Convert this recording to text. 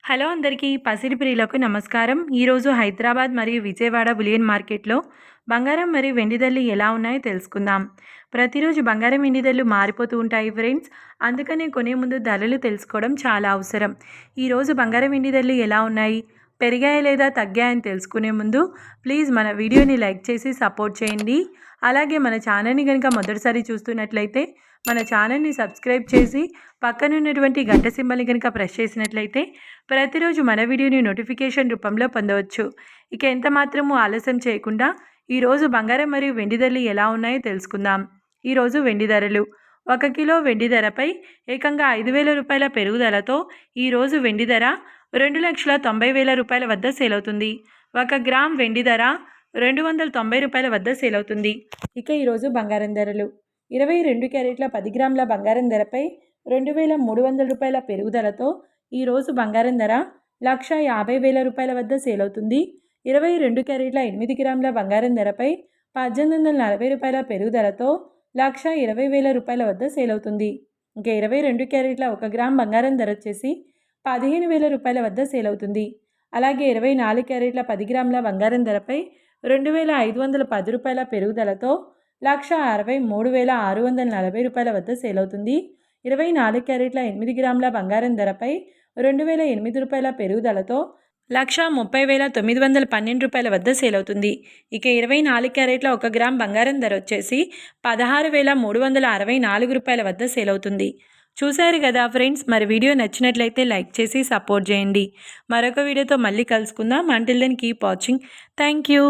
Hello అందరికీ పసిడి ప్రియులకు నమస్కారం. ఈరోజు హైదరాబాద్ మరియు విజయవాడ బులియన్ మార్కెట్లో బంగారం మరియు వెండి ధరలు ఎలా ఉన్నాయో తెలుసుకుందాం. ప్రతిరోజు బంగారం వెండి ధరలు మారిపోతూ ఉంటాయి ఫ్రెండ్స్. అందుకనే కొనే ముందు ధరలు తెలుసుకోవడం చాలా అవసరం. ఈరోజు బంగారం వెండి ధరలు ఎలా ఉన్నాయి, పెరిగాయా లేదా తగ్గాయని తెలుసుకునే ముందు ప్లీజ్ మన వీడియోని లైక్ చేసి సపోర్ట్ చేయండి. అలాగే మన ఛానల్ని కనుక మొదటిసారి చూస్తున్నట్లయితే మన ఛానల్ని సబ్స్క్రైబ్ చేసి పక్కన ఉన్నటువంటి గంట సింబల్ని కనుక ప్రెస్ చేసినట్లయితే ప్రతిరోజు మన వీడియోని నోటిఫికేషన్ రూపంలో పొందవచ్చు. ఇక ఎంత మాత్రము ఆలస్యం చేయకుండా ఈరోజు బంగారం మరియు వెండి ధరలు ఎలా ఉన్నాయో తెలుసుకుందాం. ఈరోజు వెండి ధరలు 1 కిలో వెండి ధరపై ఏకంగా 5,000 రూపాయల పెరుగుదలతో ఈరోజు వెండి ధర 2,90,000 రూపాయల వద్ద సేల్ అవుతుంది. 1 గ్రామ్ వెండి ధర 290 రూపాయల వద్ద సేల్ అవుతుంది. ఇక ఈరోజు బంగారం ధరలు 22 క్యారెట్ల 10 గ్రాముల బంగారం ధరపై 2,300 రూపాయల పెరుగుదలతో ఈరోజు బంగారం ధర 1,50,000 రూపాయల వద్ద సేల్ అవుతుంది. 22 క్యారెట్ల 8 గ్రాముల బంగారం ధరపై 1,840 రూపాయల పెరుగుదలతో 1,20,000 రూపాయల వద్ద సేల్ అవుతుంది. ఇంకా 22 క్యారెట్ల 1 గ్రామ్ బంగారం ధర వచ్చేసి 15,000 రూపాయల వద్ద సేల్ అవుతుంది. అలాగే 24 క్యారెట్ల 10 గ్రాముల బంగారం ధరపై 2,510 రూపాయల పెరుగుదలతో 1,63,640 రూపాయల వద్ద సేల్ అవుతుంది. 24 క్యారెట్ల 8 గ్రాముల బంగారం ధరపై 2,008 రూపాయల పెరుగుదలతో 1,30,912 రూపాయల వద్ద సేల్ అవుతుంది. ఇక 24 క్యారెట్ల 1 గ్రామ్ బంగారం ధర వచ్చేసి 16,364 రూపాయల వద్ద సేల్ అవుతుంది. చూశారు కదా ఫ్రెండ్స్, మరి వీడియో నచ్చినట్లయితే లైక్ చేసి సపోర్ట్ చేయండి. మరొక వీడియోతో మళ్ళీ కలుసుకుందాం. Until then keep watching. Thank you.